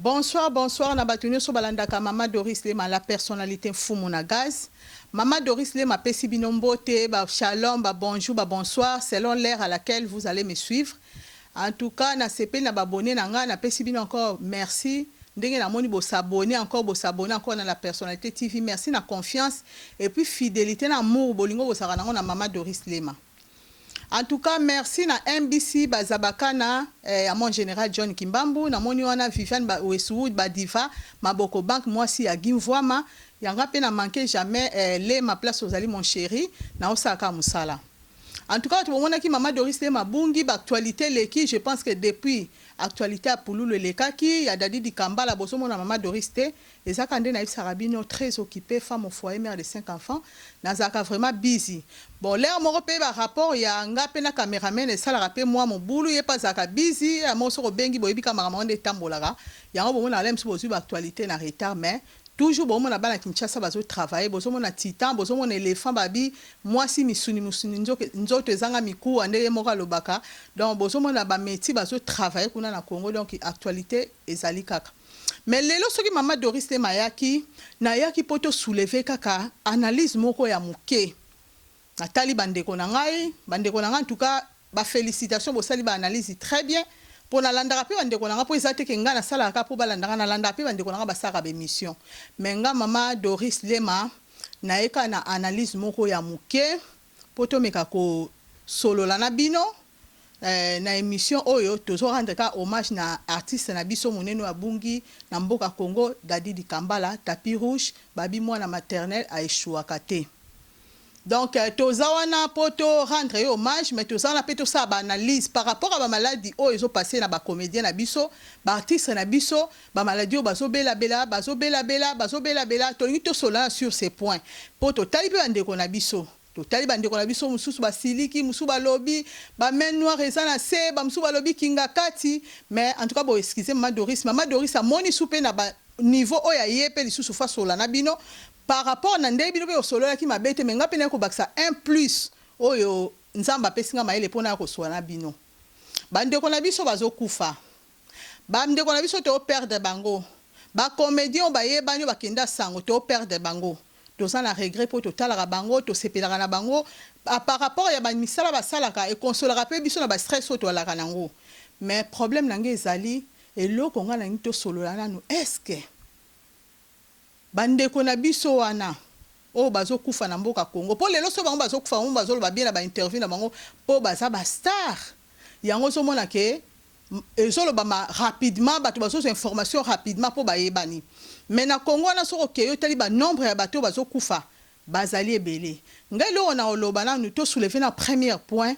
Bonsoir, bonsoir. Na batuni so balandaka Mama Doris Lema, la personnalité fumu na gaz. Mama Doris Lema pesi binombote, ba shalom, ba bonjour, ba bonsoir, selon l'ère à laquelle vous allez me suivre. En tout cas, na sepe na babonné nanga, na pesi bino encore merci. Ndenge na moni bo s'abonner encore dans la personnalité TV. Merci na confiance et puis fidélité na amour bolingo bo saka na Mama Doris Lema. En tout cas, merci na MBC Bazabakana à mon général John Kimbambu, na moni wana Viviane Wesuwood Badiva, Maboko Bank, moi si à Gimvoama, yanga pe na manqué jamais les ma place aux ali mon chéri, na osaka musala. En tout cas, tout le monde qui Mama Doris Lema bungi actualité leki, je pense que depuis actualité à Pouloulou lekaki, ya dadi di Kambala boso mona Mama Doris te, et ça kande naïf Sarabino très occupée, femme au foyer, mère de 5 enfants, nazaka vraiment busy. Bon, l'air mon repé ba rapport ya nga pe na cameraman et ça la rappel moi mon boulot yé pas zaka busy, à mon soro bengi boyebi cameraman de tambolara, ya ngo mona lem so bozu actualité na retard mais toujours bon mona bana Kinshasa bazo travailler bozo mona titan bozo mona éléphant babi moi si misuni nzoto ezanga miku ande moka lobaka donc bozo mona ba métier bazo travailler kuna na Congo donc actualité ezali kaka mais lelo soki Mama Doris Lema yaki na yaki poto soulever kaka analyse moko ya muke natali bandeko na ngai en tout cas ba félicitations bo sali ba analyse très bien pour la landa pe bande ko nanga po ezate ke nga na sala ka po balanda na landa pe bande ko nanga basaka ba émission mais nga Mama Doris Lema na eka na analyse moko ya muke poto meka ko solo la na bino na émission oyo tozo rendre ka hommage na artiste na biso moneno abungi na mboka Congo Dadi di Kambala tapis rouge babi mwana maternelle a échoué kate. Donc, tozawana poto rendre hommage, mais tozana peto sa ba analyse par rapport à la maladie oh ils ont passé na ba comédien na biso, ba artiste na biso, ba maladie bazo bela bela, to to sola sur ces points. Poto talibi bandeko na biso. To talibi bandeko na biso mususu ba siliki, mususu ba lobby, ba men noir ezana se, ba mususu ba lobby kinga kati, mais en tout cas bon excusez Mama Doris a moni soupe na ba niveau oya yepe lisusu fa sola na bino. Par rapport à ndé bino pe solo la ki mabete menga pena ko baksa 1+ oyo nzamba pesinga maele pona ko swana bino bande ko na biso bazo kufa bande ko na biso to perdre bango ba comédien ba yebani ba kenda sango to perdre bango to sana regret po to talaka bango to sepelaka na bango par rapport ya ba misala ba salaka e consolera pe biso na ba stress to la kanango mais problème nange ezali eloko nga na to solo la nanu est-ce que bande ko na biso wana o bazo kufa na mboka Congo po lelo so bango bazo kufa bango bazo ba bien na ba interview na bango po baza ba star yango so mona ke ezolo ba rapidement bato bazo information rapidement po ba yebani mais na Congo na so ke yo tali ba nombre ya bato bazo kufa bazali ebele ngai lo na oloba na nous to soulever na premier point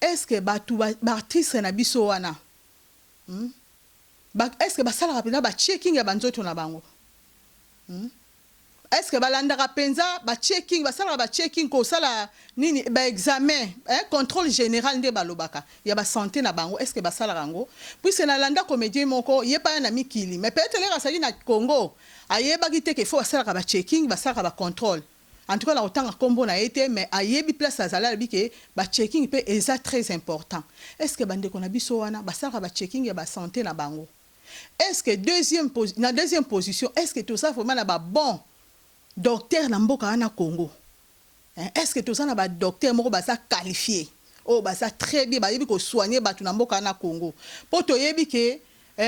est-ce que bato ba artiste na biso wana est-ce que ba sala rapidement ba checking ya banzoto na bango est-ce que balanda penza ba checking ba checking ko sala nini ba examen contrôle général nde balobaka ya ba santé na bango est-ce que ba sala rango puisque na landa comédien moko yepa na mikili mais peut-être les rasali na Congo ayeba kite ke faut sala ba checking ba sala ba contrôle en tout cas la autant combo na été mais ayebi place azala bi ke ba checking peut eza très important est-ce que bande ko na biso wana ba sala ba checking ya ba santé na bango. Est-ce que deuxième position, est-ce que tout ça vraiment na ba bon docteur na mboka na Congo? Est-ce que tout ça na ba docteur moko ba sa qualifié? Oh ba sa très bien ba yebi ko soigner batu na mboka na Congo. Poto yebi ke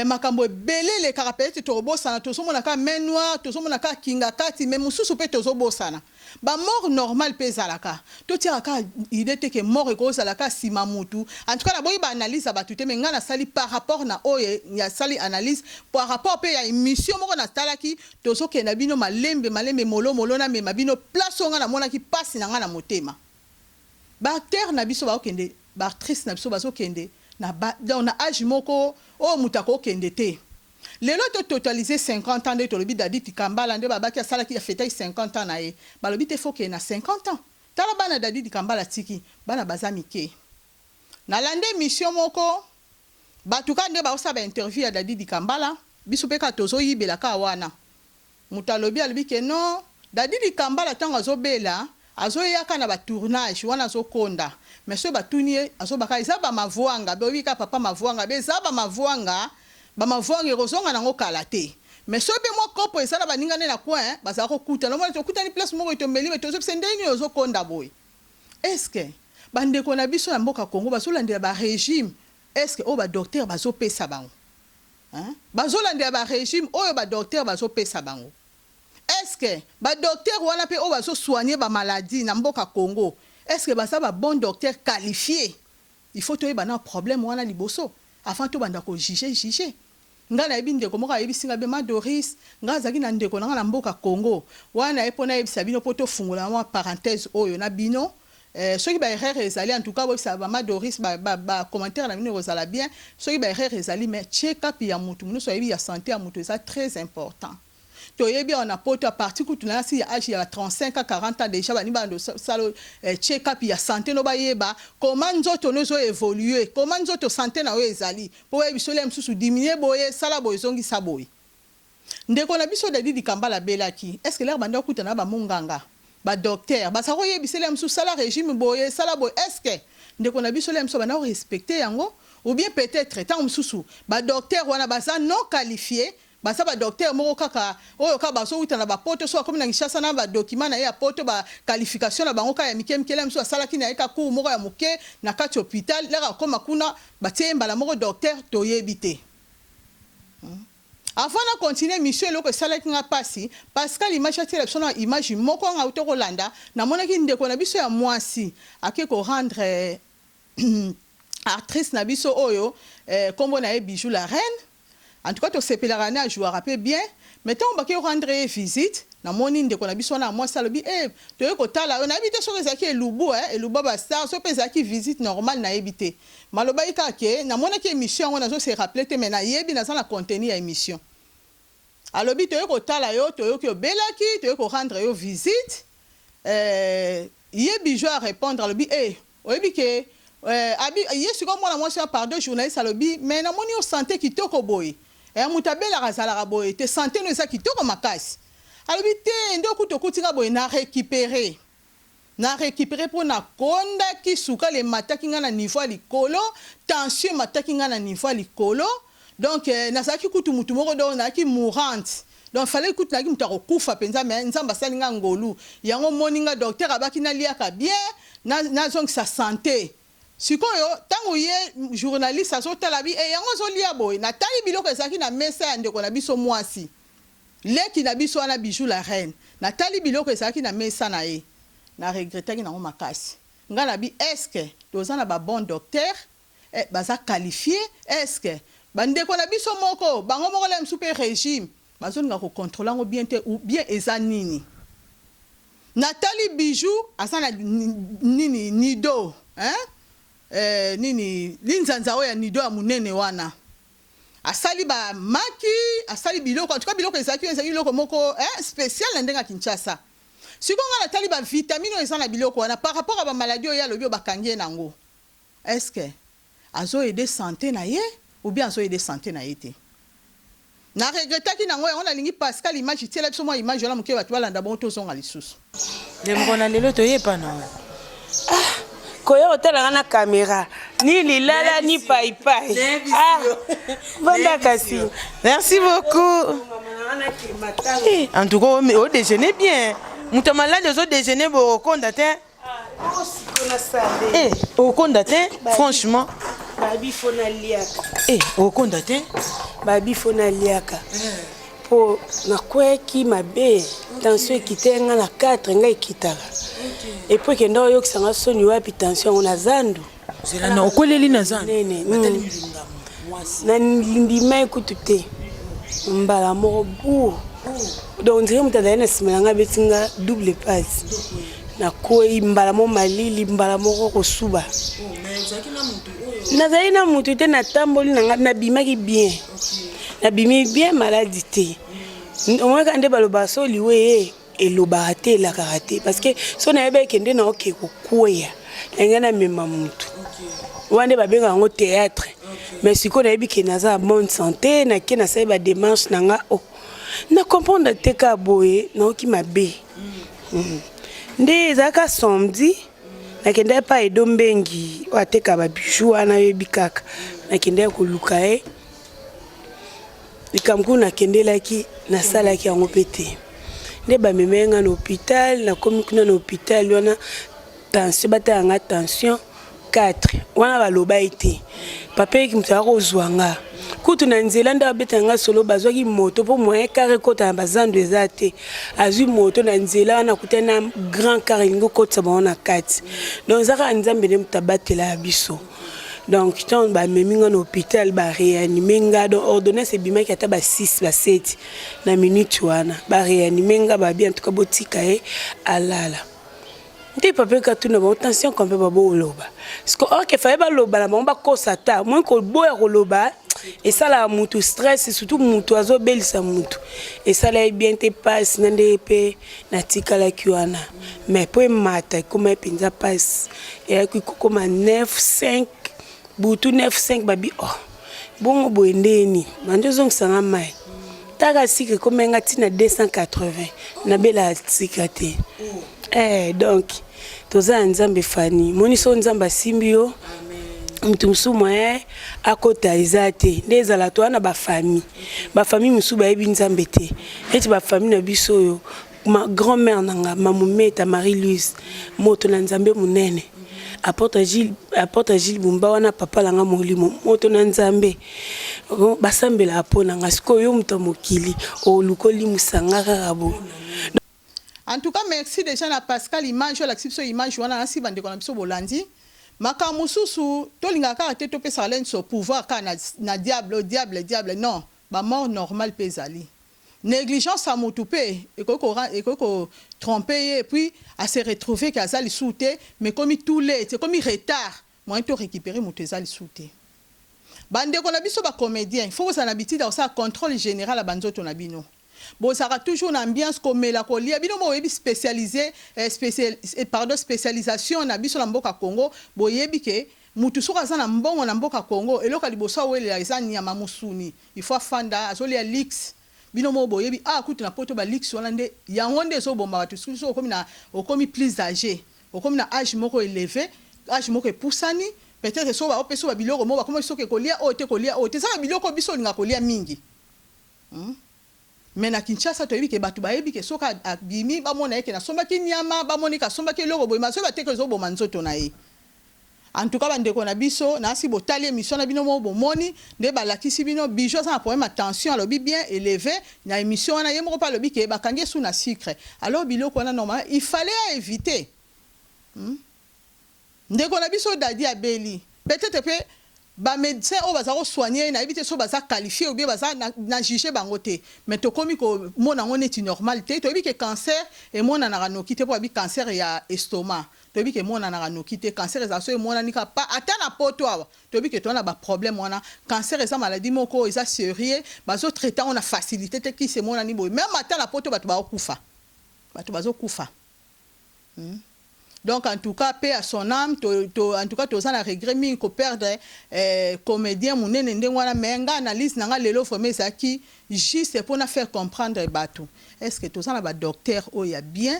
makambo belé les carapete to bosana to somo na ka men noir to somo na ka kinga kati mais mususu pe to zo bosana. Ba mort normal pe zalaka to tira ka idée te ke mort e ko zalaka sima mutu en tout cas la boyi ba analyse ba tuté mais ngana sali par rapport na oye ya sali analyse par rapport pe ya émission moko na talaki to so ke na bino malembe molo na me mabino place ngana mona ki passe na ngana motema ba acteur na biso ba okende ba actrice na biso ba so kende na ba dans na âge moko o mutako kende te. Lelo to totaliser 50 ans de tolobi Dadi di Kambala nde babaki asala ki a fêté 50 ans na ye balobi te foke na 50 ans tala bana Dadi di Kambala tiki bana bazamike na lande mission moko batuka nde ba osaba interview ya Dadi di Kambala biso pe ka tozo yibela ka wana mutalobi alobi ke non Dadi di Kambala tanga zo bela azo yaka na ba tournage wana zo konda mais so batuni azo baka izaba mavuanga be wika papa mavuanga be zaba mavuanga ba mavongi rozonga nango kalaté mais sobe moi kopo esala baninga na coin baza ko kuta no mona to kuta ni place moko itombeli mais tozo sendeni ozo konda boy est-ce que bande ko na biso ya mboka Congo bazolandela ba régime est-ce que o ba docteur bazo pesa bango hein bazolandela ba régime oyo ba docteur bazo pesa bango est-ce que ba docteur wana pe o bazo soigner ba maladie na mboka Congo est-ce que baza ba bon docteur qualifié il faut to yeba na problème wana liboso avant to banda ko juger nga na ebinde ko moka ebisinga be Madoris nga zaki na ndeko na mboka Congo wana epona ebisa bino poto fungula moi parenthèse oyo na bino ceux qui ba erreur ezali en tout cas ça ba Madoris ba commentaire na bino rozala bien ceux qui ba erreur ezali mais check up ya mutu nous soyebi ya santé ya mutu ça très important to yebi on a poto à partir que tu na si âge ya 35 à 40 ans déjà bani bando salo check up ya santé no ba yeba comment nzoto nozo évoluer comment nzoto santé na we ezali po yebi sole msusu diminuer boye sala boye zongi saboy ndeko na biso David Kambala belaki est-ce que l'air bando kuta na ba munganga ba docteur ba sa yebi sele msusu sala régime boye sala boye est-ce que ndeko na biso le mso bana respecter yango ou bien peut-être tant msusu ba docteur wana baza non qualifié basa ba docteur moko kaka oyo ka baso utana ba poto so comme na ngishasa na ba document na ya poto ba qualification na bango ka ya mikemkele mso asala kina eka ku moko ya muke na kati hôpital lera koma kuna ba temba la moko docteur to yebite avant na continuer mission loko sala kinga pasi Pascal image ya télévision image moko nga uto kolanda na mona ki ndeko na biso ya mwasi ake ko rendre actrice na biso oyo kombo na e Bijou la reine. En tout cas, tu sais, la rana je rappelle bien. Maintenant, on va rendre visite. Na moni ndeko na biso na moi salobi to yeko tala on habite sur ezaki elubu et lubu ba star so pezaki visite normale na ebité. Maloba ikake na mona ki émission on a zo se rappeler te mais na yebi na za na contenu ya émission. Alobi to yeko tala yo to yeko belaki to yeko rendre yo visite. Yebi jo à répondre alobi oyebi ke abi yesu comme moi sur pardon journaliste alobi mais na moni o santé kitoko boy. Et mutabela razala boy te santé no za kitoko makasi. Alors bité ndoko to kutinga boy na récupérer pour na konda ki suka le mataki nga na niveau likolo tension mataki nga na niveau likolo donc na saki kutu mutu moko do na ki mourante donc fallait kutu na ki mutu akufa penza mais nzamba salinga ngolu yango moninga docteur abaki na liaka bien na zong sa santé. Sikoyo tango ye journaliste azotala bi yango zolia boy na tali biloko ezaki na mesa ya ndeko na biso mwasi leki na biso wana Bijou la reine na tali biloko ezaki na mesa na ye na regrettaki na makasi nga na bi est-ce que toza na ba bon docteur baza qualifié est-ce que bandeko na biso moko bango moko la super régime bazonga ko contrôler ngo bien te ou bien ezanini Nathalie Bijou asana nini nido hein nini linzanza oya nido ya munene wana asali ba maki asali biloko en tout cas biloko ezaki biloko moko spécial na ndenga Kinshasa sikonga na tali ba vitamine ezana biloko wana par rapport à ba maladie oya lobi bakangie nango est-ce que azo aider santé na ye ou bien azo aider santé na ye te na regrettaki nango on a lingi Pascal image tiela biso moi image la muke batu balanda bon to zonga lisusu demona lelo to yepa na koyo otala na caméra ni lilala ni pai. Banda kasi. Merci beaucoup. En tout cas au déjeuner bien. Mutamala les autres déjeuner au condate. Au condate franchement. Babi fona liaka. Au condate. Babi fona liaka. Po na kweki mabe tension kitenga na 4 ngai kitaka. Et puis que ndo yokisanga soni wapi tension on a zandu. Zela na okoleli na zandu. Na ndima ekutute. Mbala moko bu. Donc ndire mutadana na simelanga betinga double passe. Na koi mbala mo malili mbala moko kosuba. Na zaina mutu te na tamboli na bimaki bien. Na bimi bien maladie. On va quand baloba so liwe eloba te la karaté parce que so na yebe kende na oke kokuya ngana mema mutu wande babenga ngo théâtre mais siko na yebi ke naza bonne santé na ke na seba démarche nanga na comprendre te ka boye na oki mabe nde zaka samedi na kende pa edombengi wateka ba bijou ana yebi kaka na kende ko luka likambo nakendelaki nasalaki yango mpe te nde bamemenga na hôpital nakomi kuna na hôpital wana tension batayanga tension 4 wana baloba ete papa eki moto akozwa nga kutu na nzela nde babetanga solo bazwaki moto mpo moyen kare ekota na bazando eza te azwi moto na nzela wana akuta na grand kare elingi okotisa bango na kati donc eza kaka nzambe nde moto abatela ya biso donc ntango bamemi nga na hôpital bareanime nga donc ordonnance ebimaki ata ba 6 ba 7 na minute wana bareanime nga babi antuka botika ye alala nde papa katuna ba tension quand même babo oloba parce que ok faye baloba la bango bakosa ta moi ko boya koloba et ça la mutu stress surtout mutu azobelisa mutu et ça la bien te passe nande pe na tikala kiwana mais po mata comme epinza passe et comme 9-5 butu 9-5 babi oh bongo boendeni bande zongisa mai taka sike comme ngati na 280 na bela tikate donc toza nzambe fani moniso nzamba simbio mtu msumo akota izate ndezala to na ba famille musu ba yebi nzambe te eti ba famille na biso yo ma grand-mère nanga mamumeta Marie-Louise moto na nzambe munene apporte Gilles Bumba wana papa langa molimo moto na nzambe basambela apona ngasiko yo mto mokili o lukoli musangaka rabo. En tout cas, merci déjà à Pascal Image, l'acception image, on a ainsi bandé qu'on a besoin bolandi. Makamususu, tolinga karate to pesa len so pouvoir ka na diable, non, ba mort normal pesali. Négligence à moutoupe, et qu'on tromper, et puis à se retrouver qu'à ça les souté, mais comme tout les, c'est comme retard, moi to récupérer mon tesal souté. Bande qu'on a besoin ba comédien, il faut s'en habituer dans ça contrôle général à banzo ton abino. Bon, ça a toujours une ambiance comme la colia. Bino mo yebi spécialisé, spécialisation na biso na mboka Congo. Bo yebi ke mutu soka za na mbongo na mboka Congo. Eloka liboso wele ya za nyama musuni. Il faut fanda azoli ya lix. Bino mo bo yebi akuti na poto ba lix wana nde yango nde so bomba batu so okomi plus âgé. Okomi na âge moko élevé, âge moko epusani. Peut-être so ba opeso ba biloko mo ba komo so ke kolia o te za biloko biso linga kolia mingi. Mais na Kinshasa to yebi ke batu ba yebi ke soka abimi ba mona yeke na somba ki nyama ba monika somba ke loko boy maso ba teke zo bo manzoto na ye. En tout cas bande ko na biso na si botali émission na bino mo bo moni nde ba lakisi bino bijo ça problème attention alobi bien élevé na émission na yemo pa lobi ke ba kange sous na sucre. Alors biloko na normal il fallait éviter. Nde ko na biso dadi abeli. Peut-être que ba médecin o baza ko soigner na éviter so baza qualifié ou bien baza na juger bango te mais to komi ko mona ngone ti normal te to bi ke cancer et mona na noki te po bi cancer ya estomac to bi ke mona na noki te cancer za so mona nika pa ata na poto awa to bi ke to na ba problème wana cancer eza maladie moko eza sérieux bazo traiter on a facilité te ki se mona ni boy même ata na poto batu ba okufa batu bazo kufa. Donc en tout cas paix à son âme en tout cas tous en a regret mi ko perdre comédien munene ndengwana menga analyse nanga lelo formé ça qui juste pour na faire comprendre bateau est-ce que tous en a ba docteur o ya bien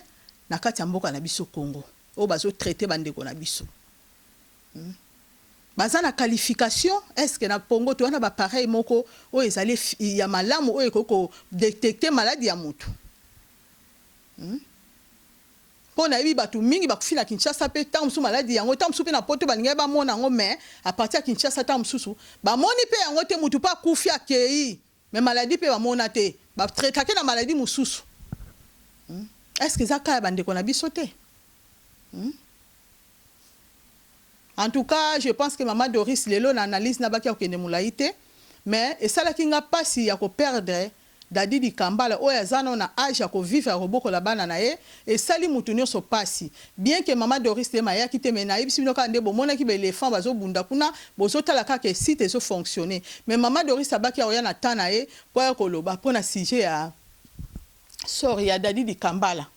na kati ya mboka na biso Congo o bazo traiter bande ko na biso baza na qualification est-ce que na Congo to na ba pareil moko o ezali ya malamu o ekoko détecter maladie ya mutu Pour na yebi batu mingi bakufina Kinshasa pe tamsu maladie yango tamsu pe na poto baninga ba mona ngo mais à partir de Kinshasa tamsusu ba moni pe yango te mutu pa kufi akei mais maladie pe ba mona te ba traiter na maladie mususu. Est-ce que ça ka bande ko na biso te? En tout cas, je pense que maman Doris lelo na analyse na baki okende mulaite mais et ça la kinga pasi ya ko perdre Dadi di Kambala oya zana na âge ya ko vivre à roboko la bana na ye et sali mutunyo so pasi bien que maman Doris te maya ki te mena ibisi bino ka ndebo mona ki be éléphant bazo bunda kuna bozo tala ka ke site so fonctionner mais maman Doris abaki oya na tana ye kwa ko loba pona sujet ya sori ya Dadi di Kambala.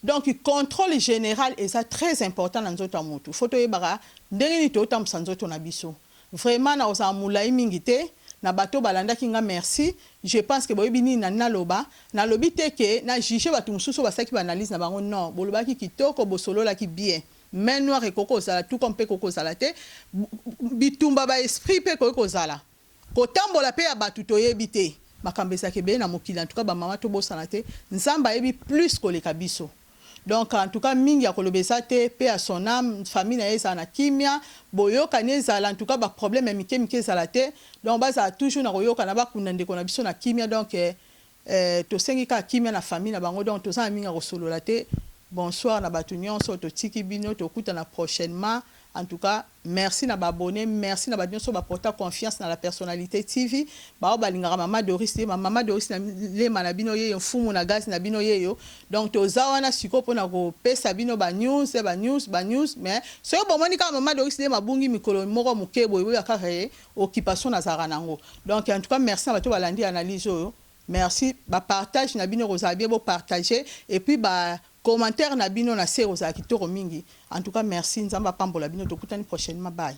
Donc le contrôle général est ça très important dans nzoto motu photo yebara ndenge ni to tam sanzoto na biso vraiment na osa mulai mingi te na bato balanda kinga merci je pense que boyebini na naloba na lobi te ke na juger batu mususu basaki ba analyse na bango non boloba ki kitoko bosolo la ki bien main noire et koko zala tout comme pe koko zala te bitumba ba esprit pe koko zala ko tambola pe ya batu to yebite makambeza ke be na mokili en tout cas ba mama to bosana te nzamba yebi plus koleka biso. Donc en tout cas mingi ya kolobesa te pe à son âme famille na eza na kimia boyoka nezala en tout cas ba problème mike mike zala te donc baza toujours na koyoka na ba kuna ndeko na biso na kimia donc to sengi ka kimia na famille na bango donc to za mingi ko solola te. Bonsoir na batu nyonso to tiki bino to kuta na prochainement. En tout cas, merci na abonné, merci na nyonso ba porter confiance dans la personnalité TV. Ba balingara Mama Doris le manabino ye mfumu na gaz na bino ye yo. Donc to zawana siko pona ko pesa bino ba news mais so bomoni ka Mama Doris le mabungi mikolo moko mukebo yo yakare occupation na zaranango. Donc en tout cas, merci na bato balandi analyse yo. Merci ba partage na bino rozabie bo partager et puis ba commentaire na bino na se rozaki to mingi. En tout cas, merci nzamba pambola bino to kutani prochainement bye.